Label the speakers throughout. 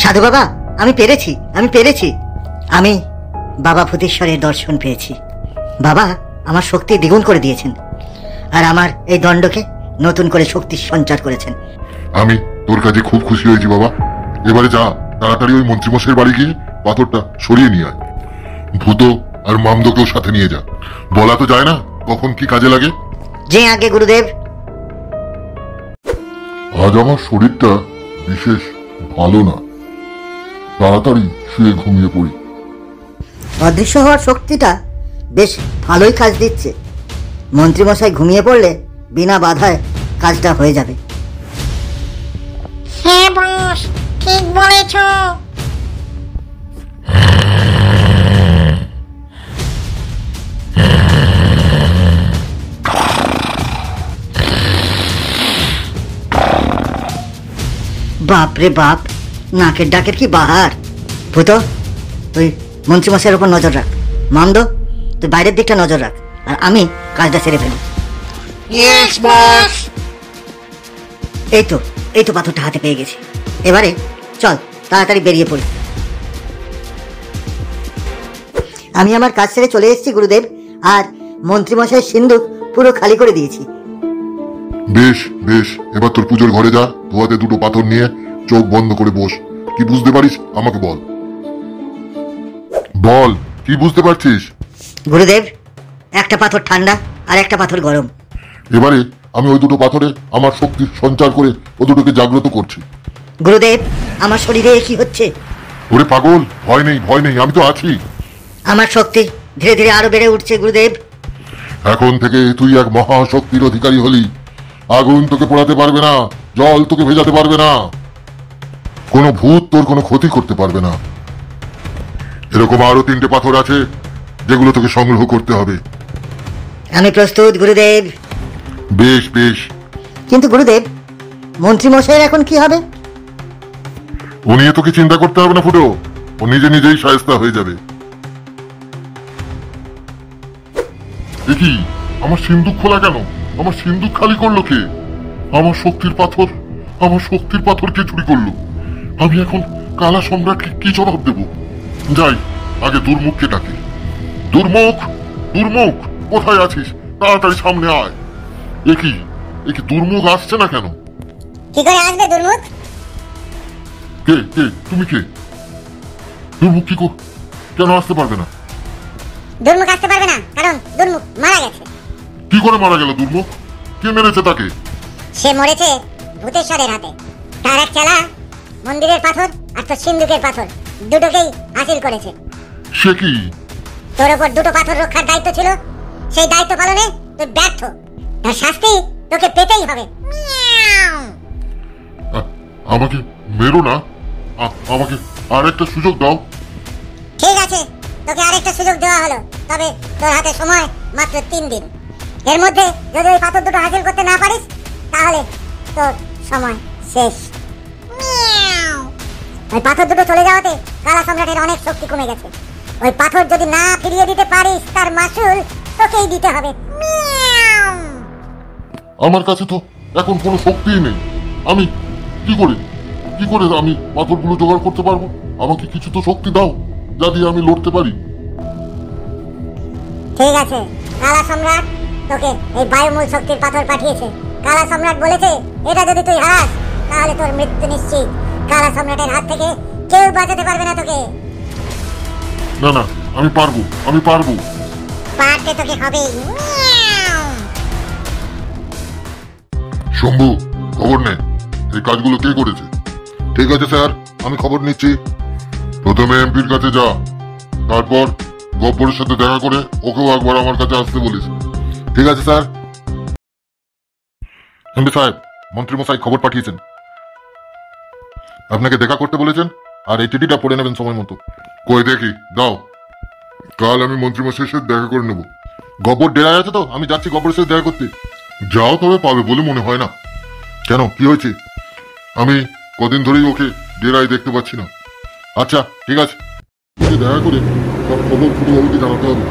Speaker 1: সাধু বাবা, আমি পেরেছি, আমি পেরেছি। আমি বাবা ভূতেশ্বরের দর্শন পেয়েছি। বাবা আমার শক্তি দ্বিগুণ করে দিয়েছেন, আর আমার এই দণ্ডকে নতুন করে শক্তি সঞ্চার করেছেন।
Speaker 2: আমি তোর কাছে খুব খুশি হয়েছি বাবা। এবারে যা, তাড়াতাড়ি ওই মন্ত্রীমশাইয়ের বাড়ি গিয়ে পাথরটা সরিয়ে নিয়ে আয়। ভূত আর মামদকেও সাথে নিয়ে যা। বলা তো যায় না কখন কি কাজে লাগে।
Speaker 1: যে আগে গুরুদেব।
Speaker 2: আজ আমার শরীরটা বিশেষ ভালো না, তাড়াতাড়ি শুয়ে ঘুমিয়ে পড়ি।
Speaker 1: অদৃশ্য হওয়ার শক্তিটা বেশ ভালোই কাজ দিচ্ছে। মন্ত্রীমশাই ঘুমিয়ে পড়লে বিনা বাধায় কাজটা হয়ে যাবে।
Speaker 3: হ্যাঁ বস, ঠিক বলেছ।
Speaker 1: বাপ রে বাপ, নাকের ডাকের কি বাহার। ভূত, তুই মন্ত্রীমশাইয়ের উপর নজর রাখ। মামদো, তুই বাইরের দিকটা নজর রাখ, আর আমি কাজটা সেরে ফেলি।
Speaker 3: Yes boss.
Speaker 1: এই তো পাথরটা হাতে পেয়ে গেছি। এবারে চল তাড়াতাড়ি বেরিয়ে পড়ি। আমি আমার কাজ ছেড়ে চলে এসেছি গুরুদেব, আর মন্ত্রীমশাইয়ের সিন্ধুক পুরো খালি করে দিয়েছি।
Speaker 2: বেশ বেশ, এবার তোর পুজোর ঘরে যা। ধোয়াতে দুটো পাথর নিয়ে চোখ বন্ধ করে বস। কি বুঝতে পারিস আমাকে বল। বল, কি বুঝতে পারছিস?
Speaker 1: গুরুদেব, একটা পাথর ঠান্ডা আর একটা পাথর গরম।
Speaker 2: এবারে আমি ওই দুটো পাথরে আমার শক্তি সঞ্চার করে ও দুটোকে জাগ্রত করছি।
Speaker 1: গুরুদেব, আমার শরীরে কি হচ্ছে?
Speaker 2: ওরে পাগল, ভয় নেই ভয় নেই, আমি তো আছি।
Speaker 1: আমার শক্তি ধীরে ধীরে আরো বেড়ে উঠছে গুরুদেব।
Speaker 2: এখন থেকে তুই এক মহাশক্তির অধিকারী হলি। আগুন তোকে পোড়াতে পারবে না, জল তোকে ভেজাতে পারবে না, কোনো ভূত তোর কোনো ক্ষতি করতে পারবে না। এরকম আরো 3টে পাথর আছে যেগুলো তোকে সংগ্রহ করতে হবে।
Speaker 1: আমি প্রস্তুত গুরুদেব।
Speaker 2: বেশ বেশ।
Speaker 1: কিন্তু গুরুদেব, মন্ত্রীমশাইয়ের এখন কি হবে?
Speaker 2: ও নিয়ে তোকে চিন্তা করতে হবে না ফুটো, ও নিজে নিজেই শায়েস্তা হয়ে যাবে। কি, আমার সিন্ধুক খোলা কেন? আমার সিন্ধুক খালি করলো কে? আমার শক্তির পাথর কে চুরি করলো? আমি এখন কালা সম্রাটকে কি জবাব দেব? যাই, আগে দুর্মুখকে ডাকি। দুর্মুখ, দুর্মুখ, কোথায় আছিস? তাড়াতাড়ি সামনে আয়। এ কি দুর্মুখ আসছে না কেন?
Speaker 3: কি করে আসবে দুর্মুখ?
Speaker 2: কে কে তুমি কে? দুর্মুখ কেন আসতে পারবে না?
Speaker 3: দুর্মুখ আসতে পারবে না কারণ দুর্মুখ মারা গেছে।
Speaker 2: কি করে মারা গেল দুর্মুখ? কে মেরেছে তাকে?
Speaker 3: সে মরেছে ভূতেশ্বরের হাতে। তার এক চেলা মন্দিরের পাথর আর তোর সিন্ধুকের পাথর দুটোকেই হাসিল করেছে।
Speaker 2: সে কি?
Speaker 3: তোর উপর দুটো পাথর রক্ষার দায়িত্ব ছিল, সেই দায়িত্ব পালনে তুই ব্যর্থ। তার শাস্তি তোকে পেতেই হবে।
Speaker 2: আমাকে মেরো না, আমাকে আরেকটা সুযোগ দাও।
Speaker 3: ঠিক আছে, তোকে আরেকটা সুযোগ দেওয়া হলো, তবে তোর হাতে সময় মাত্র 3 দিন। এর মধ্যে যদি ওই পাথর দুটো হাসিল করতে না পারিস তাহলে তোর সময় শেষ। ওই পাথর দুটো চলে যাওয়াতে কালা সম্রাটের অনেক শক্তি কমে গেছে। ওই পাথর যদি না ফিরিয়ে দিতে পারিস তার মাসুল তোকেই দিতে হবে।
Speaker 2: আমার কাছে তো এখন কোনো শক্তিই নেই। আমি কি করে আমি পাথরগুলো জোগাড় করতে পারবো? আমাকে কিছু তো শক্তি দাও যা দিয়ে আমি লড়তে পারি।
Speaker 3: ঠিক আছে, কালা সম্রাট তোকে এই বায়ুমূল শক্তির পাথর পাঠিয়েছে। কালা সম্রাট বলেছে এটা যদি তুই হারাস তাহলে তোর মৃত্যু নিশ্চিত। কালা সম্রাটের হাত থেকে কেউ বাঁচাতে পারবে না তোকে।
Speaker 2: না না, আমি পারবো।
Speaker 3: পারতে তোকে হবেই।
Speaker 2: শম্ভু, খবর নে, এই কাজগুলো কে করেছে? ঠিক আছে স্যার, আমি খবর নিচ্ছি। প্রথমে এমপির কাছে যা, তারপর গব্বরের সাথে দেখা করে ওকেও একবার আমার কাছে আসতে বলিস। ঠিক আছে স্যার। এমপি সাহেব, মন্ত্রীমশাই খবর পাঠিয়েছেন, আপনাকে দেখা করতে বলেছেন, আর এই চিঠিটা পড়ে নেবেন সময় মতো। কই দেখি, দাও। কাল আমি মন্ত্রীমশাইয়ের সাথে দেখা করে নেব। গব্বর ডেরায় আছে তো, আমি যাচ্ছি গব্বরের সাথে দেখা করতে। যাও, তবে পাবে বলে মনে হয় না। কেন, কি হয়েছে? আমি কদিন ধরেই ওকে ডেরায় দেখতে পাচ্ছি না। আচ্ছা ঠিক আছে, দেখা করে সব খবর ফুটোবাবুকে জানাতে হবে।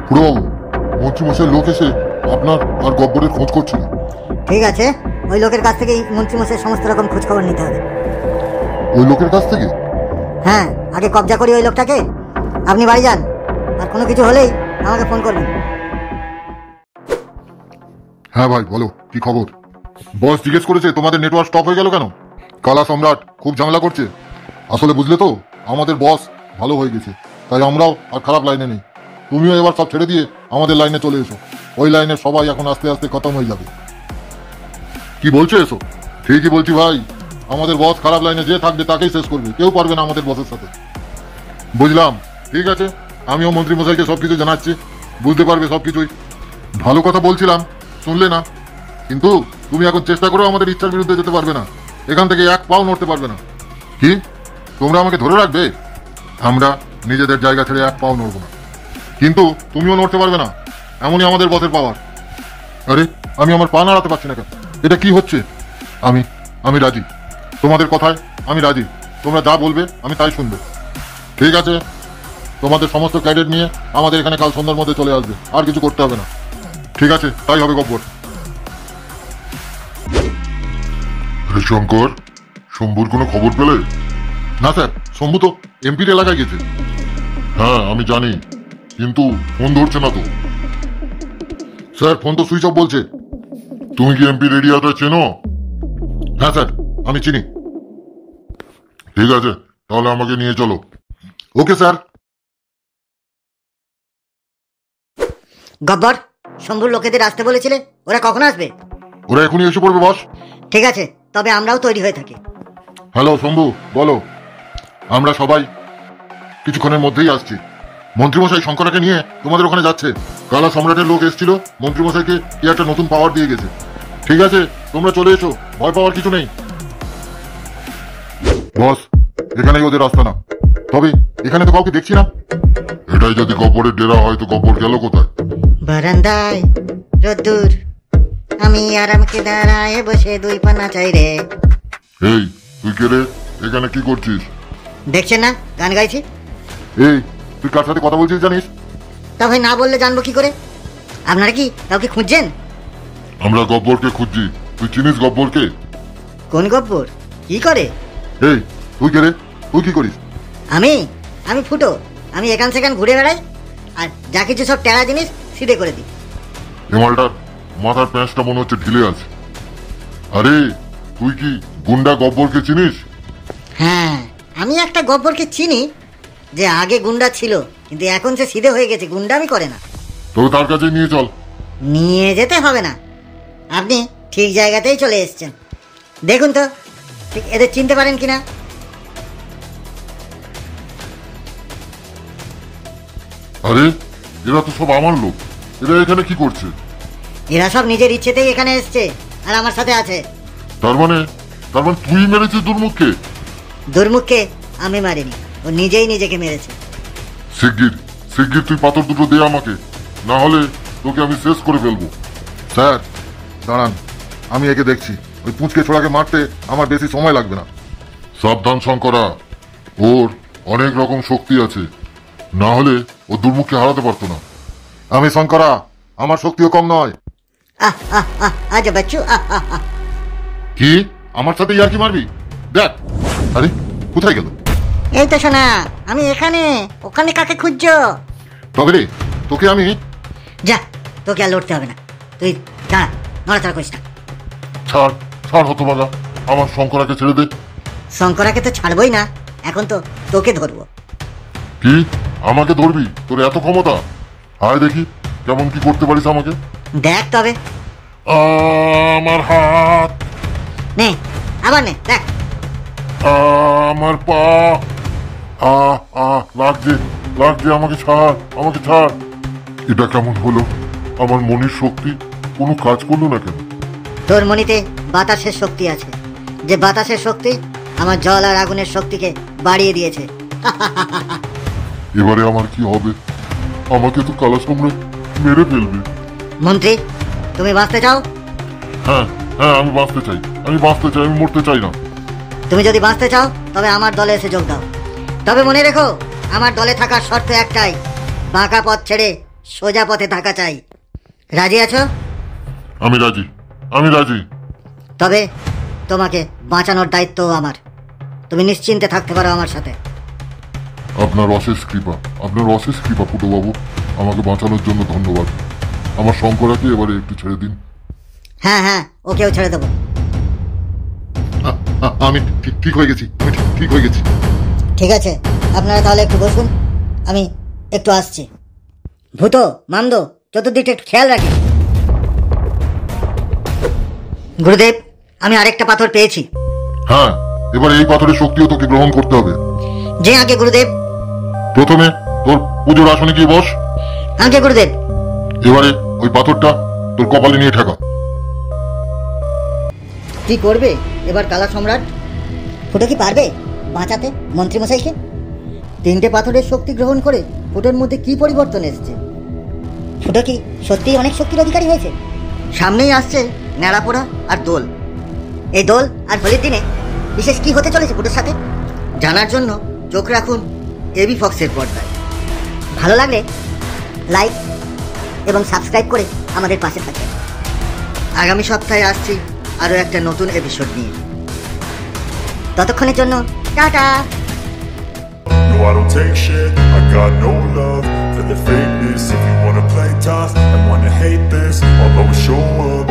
Speaker 2: ফুটোবাবু, মন্ত্রীমশাইয়ের লোক এসে আপনার আর গব্বরের খোঁজ করছিল।
Speaker 1: ঠিক আছে, ওই লোকের কাছ থেকেই মন্ত্রীমশাইয়ের সমস্ত রকম খোঁজ খবর নিতে হবে।
Speaker 2: ওই লোকের কাছ থেকে?
Speaker 1: হ্যাঁ, আগে কবজা করি ওই লোকটাকে। আপনি বাড়ি যান, আর কোনো কিছু হলেই আমাকে ফোন করবেন।
Speaker 2: হ্যাঁ ভাই বলো, কি খবর? বস জিজ্ঞেস করেছে তোমাদের নেটওয়ার্ক স্টপ হয়ে গেল কেন। কালা সম্রাট খুব ঝামেলা করছে। আসলে বুঝলে তো, আমাদের বস ভালো হয়ে গেছে, তাই আমরাও আর খারাপ লাইনে নেই। তুমিও এবার সব ছেড়ে দিয়ে আমাদের লাইনে চলে এসো। ওই লাইনের সবাই এখন আস্তে আস্তে খতম হয়ে যাবে। কি বলছো এসো? ঠিকই বলছি ভাই, আমাদের বস খারাপ লাইনে যে থাকবে তাকেই শেষ করবে, কেউ পারবে না আমাদের বসের সাথে। বুঝলাম, ঠিক আছে, আমিও মন্ত্রী মশাইকে সবকিছু জানাচ্ছি, বুঝতে পারবে সবকিছুই। ভালো কথা বলছিলাম, শুনলে না। কিন্তু তুমি এখন চেষ্টা করো আমাদের ইচ্ছার বিরুদ্ধে যেতে পারবে না, এখান থেকে এক পাও নড়তে পারবে না। কি তোমরা আমাকে ধরে রাখবে? আমরা নিজেদের জায়গা ছেড়ে এক পাও নড়বো না, কিন্তু তুমিও নড়তে পারবে না, এমনই আমাদের বসের পাওয়ার। আরে আমি আমার পা নাড়াতে পারছি না কেন? এটা কি হচ্ছে? আমি রাজি, তোমাদের কথায় আমি রাজি। তোমরা যা বলবে আমি তাই শুনবো। ঠিক আছে, তোমাদের সমস্ত ক্যাডেট নিয়ে আমাদের এখানে কাল সন্ধ্যার মধ্যে চলে আসবে, আর কিছু করতে হবে না। ঠিক আছে, তাই হবে গব্বর। শঙ্কর, শম্ভুর কোনো খবর পেলে? না স্যার, শম্ভু তো এমপির এলাকায় গেছে। হ্যাঁ আমি জানি, কিন্তু ফোন ধরছে না তো। স্যার ফোন তো সুইচ অফ বলছে। তুমি কি এমপির এরিয়াটা চেনো? হ্যাঁ স্যার, আমি চিনি। ঠিক আছে, তাহলে আমাকে নিয়ে চলো। Okay sir.
Speaker 1: গব্বর, শম্ভুর লোকেদের আসতে বলেছিলে, ওরা কখন আসবে?
Speaker 2: ওরা এখনই এসে পড়বে বস।
Speaker 1: ঠিক আছে, তবে আমরাও তৈরি হয়ে থাকি।
Speaker 2: হ্যালো শম্ভু, বলো। আমরা সবাই কিছুক্ষণের মধ্যেই আসছি। মন্ত্রীমশাই শঙ্করাকে নিয়ে তোমাদের ওখানে যাচ্ছে। কালা সম্রাটের লোক এসেছিল, মন্ত্রীমশাইকে কি একটা নতুন পাওয়ার দিয়ে গেছে। ঠিক আছে, তোমরা চলে এসো, ভয় পাওয়ার কিছু নেই। বস, এখানেই ওদের রাস্তা না, তবে এখানে তো কাউকে দেখছি না। এটাই যদি গব্বরের ডেরা হয় তো গব্বর গেল কোথায়?
Speaker 1: বারান্দায় রোদ্দুর, আমি আরামকে দাঁড়ায় বসে দুই পানা চাই রে।
Speaker 2: এই তুই কে রে? এখানে কি করছিস?
Speaker 1: দেখছেন না গান গাইছি?
Speaker 2: এই তুই কার সাথে কথা বলছিস জানিস?
Speaker 1: তা ভাই না বললে জানবো কি করে? আপনারা কি কাউকে খুঁজছেন?
Speaker 2: আমরা গব্বরকে খুঁজছি। তুই চিনিস গব্বরকে?
Speaker 1: কোন গব্বর? কি করে?
Speaker 2: এই তুই কে রে? তুই কি করিস?
Speaker 1: আমি আমি ফুটো। আমি এখান সেখান ঘুরে বেড়াই, আর যা কিছু সব টেরা জিনিস সিধে করে দিই।
Speaker 2: হেমালটার মাথার প্যাঁচটা মনে হচ্ছে ঢিলে আছে। আরে তুই কি গুন্ডা গব্বরকে চিনিস?
Speaker 1: হ্যাঁ, আমি একটা গব্বরকে চিনি, যে আগে গুন্ডা ছিল, কিন্তু এখন সে সিধে হয়ে গেছে, গুন্ডামি করে না।
Speaker 2: তবে তার কাছে নিয়ে চল।
Speaker 1: নিয়ে যেতে হবে না, আপনি ঠিক জায়গাতেই চলে এসেছেন। দেখুন তো ঠিক এদের চিনতে পারেন কিনা।
Speaker 2: আরে এরা তো সব আমার লোক, এরা এখানে কি করছে?
Speaker 1: এরা সব নিজের ইচ্ছেতেই এখানে এসছে, আর আমার সাথে আছে।
Speaker 2: তার মানে তুই মেরেছিস দুর্মুখকে?
Speaker 1: দুর্মুখকে আমি মারিনি, ও নিজেই নিজেকে মেরেছে।
Speaker 2: শিগগির তুই পাথর দুটো দে আমাকে, না হলে তোকে আমি শেষ করে ফেলবো। স্যার দাঁড়ান, আমি একে দেখছি। ওই পুঁচকে ছোড়াকে মারতে আমার বেশি সময় লাগবে না। সাবধান শঙ্করা, ওর অনেক রকম শক্তি আছে, না হলে ও দুর্মুখকে হারাতে পারতো না। আমি শঙ্করা, আমার শক্তিও কম নয়।
Speaker 1: আহ আহ আহ আজা বাচ্চু, আহ আহ আহ।
Speaker 2: কি আমার সাথে ইয়ার কি মারবি? দেখ। আরে কোথায় গেল?
Speaker 1: এই তো শোনা, আমি এখানে। ওখানে কাকে খুঁজছো?
Speaker 2: তবে রে তোকে আমি।
Speaker 1: যা, তোকে আর লড়তে হবে না, তুই দাঁড়া, নড়াচড়া করিস না।
Speaker 2: ছাড় হতভাগা, আমার শঙ্করাকে ছেড়ে দে।
Speaker 1: শঙ্করাকে তো ছাড়বই না, এখন তো তোকে ধরবো।
Speaker 2: কি আমাকে ধরবি? তোর এত ক্ষমতা? আয় দেখি কেমন কি করতে পারিস আমাকে।
Speaker 1: দেখ তবে।
Speaker 2: আমার হাত,
Speaker 1: নে আবার নে, দেখ।
Speaker 2: আমার পা, লাগছে, আমাকে ছাড়। এটা কেমন হলো? আমার মনের শক্তি কোনো কাজ করলো না কেন?
Speaker 1: তোর মনিতে বাতাসের শক্তি আছে, যে বাতাসের শক্তি আমার জল আর আগুনের শক্তিকে বাড়িয়ে দিয়েছে।
Speaker 2: এবারে আমার কি হবে? আমাকে তো কালা সম্রাট মেরে ফেলবে।
Speaker 1: মন্ত্রী, তুমি বাঁচতে চাও?
Speaker 2: হ্যাঁ, আমি বাঁচতে চাই, আমি মরতে চাই না।
Speaker 1: তুমি যদি বাঁচতে চাও তবে আমার দলে এসে যোগ দাও। তবে মনে রেখো, আমার দলে থাকার শর্ত একটাই, বাঁকা পথ ছেড়ে সোজা পথে থাকা চাই। রাজি আছো?
Speaker 2: আমি রাজি।
Speaker 1: তবে তোমাকে বাঁচানোর দায়িত্ব আমার। তুমি নিশ্চিন্তে থাকতে পারো আমার সাথে।
Speaker 2: আপনার অশেষ কৃপা ফুটো বাবু। আমাকে বাঁচানোর জন্য ধন্যবাদ। আমার শঙ্করাকে এবারে একটু ছেড়ে দিন।
Speaker 1: হ্যাঁ হ্যাঁ, ওকেও ছেড়ে দেবো।
Speaker 2: আমি ঠিক হয়ে গেছি, ঠিক হয়ে গেছি।
Speaker 1: ঠিক আছে, আপনারা তাহলে একটু বসুন, আমি একটু আসছি। ভূতো, মামদো, চতুর্দিকটা একটু খেয়াল রাখি। গুরুদেব, আমি আরেকটা পাথর পেয়েছি।
Speaker 2: হ্যাঁ, এবার এই পাথরের শক্তিও তোকে গ্রহণ করতে হবে।
Speaker 1: যে আগে গুরুদেব।
Speaker 2: প্রথমে তোর পুজোর আসনে গিয়ে বস।
Speaker 1: আগে গুরুদেব।
Speaker 2: এবারে ওই পাথরটা তোর কপালে নিয়ে ঠেকা।
Speaker 1: কি করবে এবার কালা সম্রাট? ফুটো কি পারবে বাঁচাতে মন্ত্রীমশাইকে? 3টে পাথরের শক্তি গ্রহণ করে ফুটোর মধ্যে কি পরিবর্তন এসেছে? ফুটো কি সত্যিই অনেক শক্তির অধিকারী হয়েছে? সামনেই আসছে ন্যাড়াপোড়া আর দোল। এই দোল আর হোলির দিনে বিশেষ কি হতে চলেছে ফুটোর সাথে জানার জন্য চোখ রাখুন এবি ফক্সের পর্দায়। ভালো লাগলে লাইক এবং সাবস্ক্রাইব করে আমাদের পাশে থাকবেন। আগামী সপ্তাহে আসছি আরও একটা নতুন এপিসোড নিয়ে। ততক্ষণের জন্য tata.
Speaker 4: No, I don't take shit, I got no love for the fakeness. If you wanna play tough and wanna hate this, I'll always show up.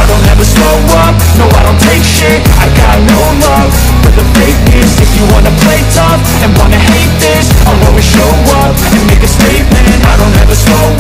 Speaker 4: I don't ever slow up, no I don't take shit, I got no love for the fakeness. If you wanna play tough and wanna hate this, I'll always show up and make a statement. I don't ever slow up.